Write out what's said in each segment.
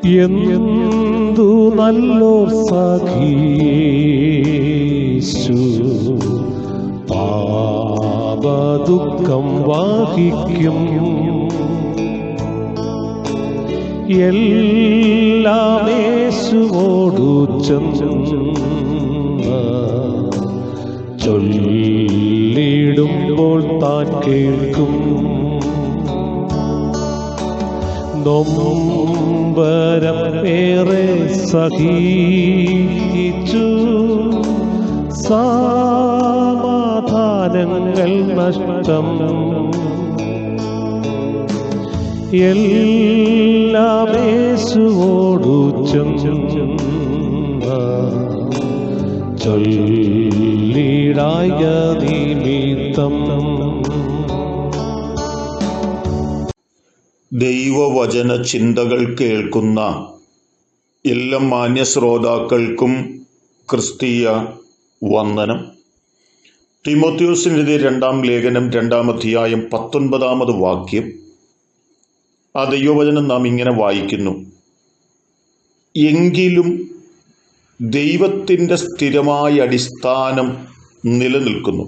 എന്തു നല്ലോർ സഖീശു പാപദുഃഖം വഹിക്കും. എല്ലാം യേശുവോടു ചെന്ന് ചൊല്ലിടുമ്പോൾ താൻ കേൾക്കും. നൊമ്പരം ഏറെ സഹിച്ചു സമാധാനങ്ങൾ നഷ്ടം. എല്ലാം യേശുവോടു ചെന്ന് ചൊല്ലിടായ നിമിത്തം. ദൈവവചന ചിന്തകൾ കേൾക്കുന്ന എല്ലാ മാന്യ ശ്രോതാക്കൾക്കും ക്രിസ്തീയ വന്ദനം. തീമോഥെയോസിനെതിരെ 2-ാം ലേഖനം 2-ാം അധ്യായം 19-ാമത് വാക്യം. ആ ദൈവവചനം നാം ഇങ്ങനെ വായിക്കുന്നു: എങ്കിലും ദൈവത്തിൻ്റെ സ്ഥിരമായ അടിസ്ഥാനം നിലനിൽക്കുന്നു,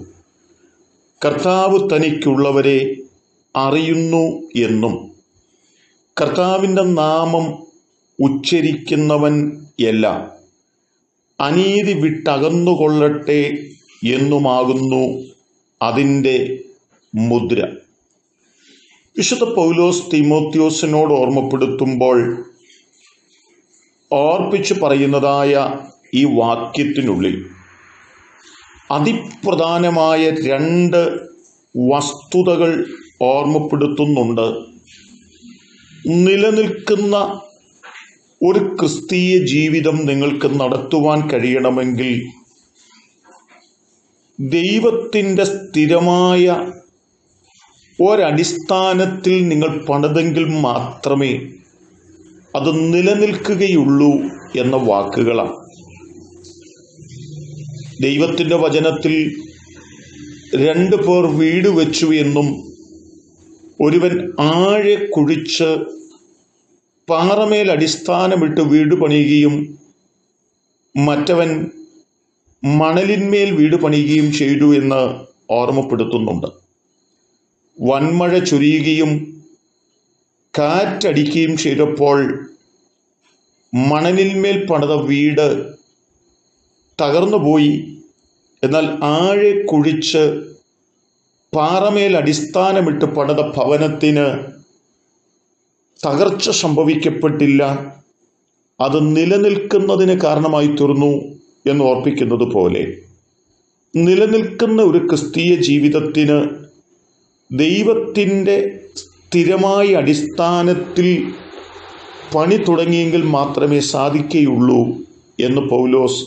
കർത്താവ് തനിക്കുള്ളവരെ അറിയുന്നു എന്നും കർത്താവിൻ്റെ നാമം ഉച്ചരിക്കുന്നവൻ എല്ലാം അനീതി വിട്ടകന്നുകൊള്ളട്ടെ എന്നുമാകുന്നു അതിൻ്റെ മുദ്ര. വിശുദ്ധ പൗലോസ് തീമോഥെയോസിനോട് ഓർമ്മപ്പെടുത്തുമ്പോൾ ഓർപ്പിച്ചു പറയുന്നതായ ഈ വാക്യത്തിനുള്ളിൽ അതിപ്രധാനമായ 2 വസ്തുതകൾ ഓർമ്മപ്പെടുത്തുന്നുണ്ട്. നിലനിൽക്കുന്ന ഒരു ക്രിസ്തീയ ജീവിതം നിങ്ങൾക്ക് നടത്തുവാൻ കഴിയണമെങ്കിൽ ദൈവത്തിൻ്റെ സ്ഥിരമായ ഒരടിസ്ഥാനത്തിൽ നിങ്ങൾ പണിതെങ്കിൽ മാത്രമേ അത് നിലനിൽക്കുകയുള്ളൂ എന്ന വാക്കുകളാണ്. ദൈവത്തിൻ്റെ വചനത്തിൽ 2 പേർ വീട് വെച്ചു എന്നും ഒരുവൻ ആഴെ കുഴിച്ച് പാറമേൽ അടിസ്ഥാനമിട്ട് വീട് പണിയുകയും മറ്റവൻ മണലിന്മേൽ വീട് പണിയുകയും ചെയ്തു എന്ന് ഓർമ്മപ്പെടുത്തുന്നുണ്ട്. വൻമഴ ചൊരിയുകയും കാറ്റടിക്കുകയും ചെയ്തപ്പോൾ മണലിന്മേൽ പണിത വീട് തകർന്നുപോയി. എന്നാൽ ആഴെ കുഴിച്ച് പാറമേൽ അടിസ്ഥാനമിട്ട് പണിത ഭവനത്തിന് തകർച്ച സംഭവിക്കപ്പെട്ടില്ല, അത് നിലനിൽക്കുന്നതിന് കാരണമായി തീർന്നു എന്ന് ഓർപ്പിക്കുന്നത് പോലെ നിലനിൽക്കുന്ന ഒരു ക്രിസ്തീയ ജീവിതത്തിന് ദൈവത്തിൻ്റെ സ്ഥിരമായ അടിസ്ഥാനത്തിൽ പണി തുടങ്ങിയെങ്കിൽ മാത്രമേ സാധിക്കുകയുള്ളൂ എന്ന് പൗലോസ്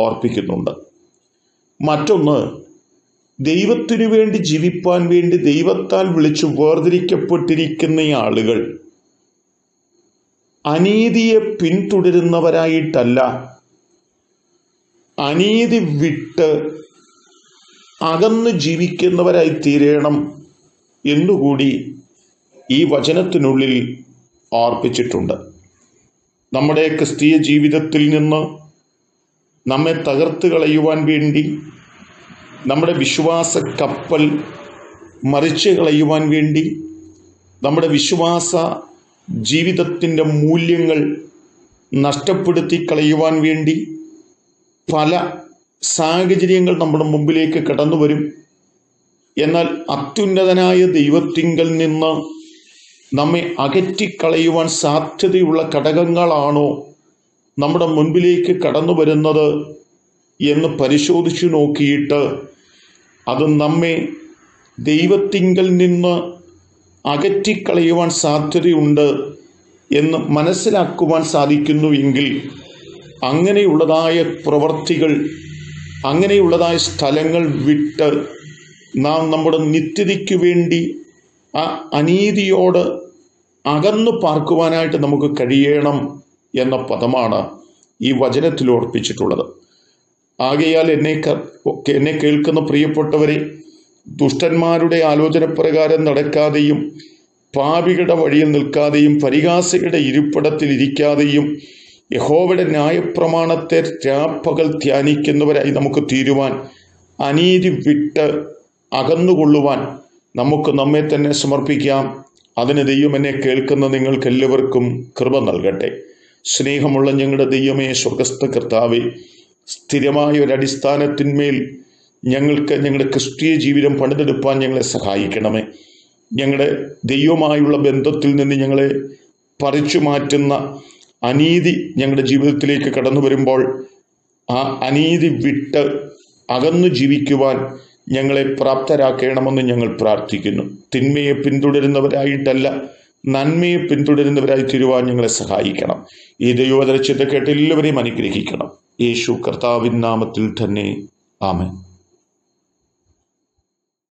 ഓർപ്പിക്കുന്നുണ്ട്. മറ്റൊന്ന്, ദൈവത്തിനു വേണ്ടി ജീവിപ്പാൻ വേണ്ടി ദൈവത്താൽ വിളിച്ചു വേർതിരിക്കപ്പെട്ടിരിക്കുന്ന ആളുകൾ അനീതിയെ പിന്തുടരുന്നവരായിട്ടല്ല, അനീതി വിട്ട് അകന്ന് ജീവിക്കുന്നവരായി തീരണം എന്നുകൂടി ഈ വചനത്തിനുള്ളിൽ ഓർപ്പിച്ചിട്ടുണ്ട്. നമ്മുടെ ക്രിസ്തീയ ജീവിതത്തിൽ നിന്ന് നമ്മെ തകർത്ത് കളയുവാൻ വേണ്ടി, നമ്മുടെ വിശ്വാസ കപ്പൽ മറിച്ച് കളയുവാൻ വേണ്ടി, നമ്മുടെ വിശ്വാസ ജീവിതത്തിൻ്റെ മൂല്യങ്ങൾ നഷ്ടപ്പെടുത്തി കളയുവാൻ വേണ്ടി പല സാഹചര്യങ്ങൾ നമ്മുടെ മുമ്പിലേക്ക് കടന്നു വരും. എന്നാൽ അത്യുന്നതനായ ദൈവത്തിങ്കൽ നിന്ന് നമ്മെ അകറ്റിക്കളയുവാൻ സാധ്യതയുള്ള ഘടകങ്ങളാണോ നമ്മുടെ മുൻപിലേക്ക് കടന്നു വരുന്നത് എന്ന് പരിശോധിച്ചു നോക്കിയിട്ട് അത് നമ്മെ ദൈവത്തിങ്കൽ നിന്ന് അകറ്റിക്കളയുവാൻ സാധ്യതയുണ്ട് എന്ന് മനസ്സിലാക്കുവാൻ സാധിക്കുന്നുവെങ്കിൽ അങ്ങനെയുള്ളതായ പ്രവർത്തികൾ, അങ്ങനെയുള്ളതായ സ്ഥലങ്ങൾ വിട്ട് നാം നമ്മുടെ നിത്യതയ്ക്ക് വേണ്ടി ആ അനീതിയോട് അകന്നു പാർക്കുവാനായിട്ട് നമുക്ക് കഴിയണം എന്ന പദമാണ് ഈ വചനത്തിൽ ഓർപ്പിച്ചിട്ടുള്ളത്. ആകയാൽ എന്നെ കേൾക്കുന്ന പ്രിയപ്പെട്ടവരെ, ദുഷ്ടന്മാരുടെ ആലോചന പ്രകാരം നടക്കാതെയും പാപികളുടെ വഴിയിൽ നിൽക്കാതെയും പരിഹാസികളുടെ ഇരിപ്പിടത്തിൽ ഇരിക്കാതെയും യഹോവയുടെ ന്യായപ്രമാണത്തെ രാപ്പകൽ ധ്യാനിക്കുന്നവരായി നമുക്ക് തീരുവാൻ, അനീതി വിട്ട് അകന്നുകൊള്ളുവാൻ നമുക്ക് നമ്മെ തന്നെ സമർപ്പിക്കാം. അതിന് ദൈവം എന്നെ കേൾക്കുന്ന നിങ്ങൾക്കെല്ലാവർക്കും കൃപ നൽകട്ടെ. സ്നേഹമുള്ള ഞങ്ങളുടെ ദൈവമേ, സ്വർഗസ്ഥ കർത്താവേ, സ്ഥിരമായ ഒരടിസ്ഥാനത്തിന്മേൽ ഞങ്ങൾക്ക് ഞങ്ങളുടെ ക്രിസ്തീയ ജീവിതം പണിതെടുപ്പാൻ ഞങ്ങളെ സഹായിക്കണമേ. ഞങ്ങളുടെ ദൈവമായുള്ള ബന്ധത്തിൽ നിന്ന് ഞങ്ങളെ പറിച്ചു മാറ്റുന്ന അനീതി ഞങ്ങളുടെ ജീവിതത്തിലേക്ക് കടന്നു വരുമ്പോൾ ആ അനീതി വിട്ട് അകന്നു ജീവിക്കുവാൻ ഞങ്ങളെ പ്രാപ്തരാക്കണമെന്ന് ഞങ്ങൾ പ്രാർത്ഥിക്കുന്നു. തിന്മയെ പിന്തുടരുന്നവരായിട്ടല്ല, നന്മയെ പിന്തുടരുന്നവരായി തീരുവാൻ ഞങ്ങളെ സഹായിക്കണം. ഈ ദൈവവചന കേട്ട് എല്ലാവരെയും അനുഗ്രഹിക്കണം. യേശു കർത്താവിൻ നാമത്തിൽ തന്നെ. ആമേൻ.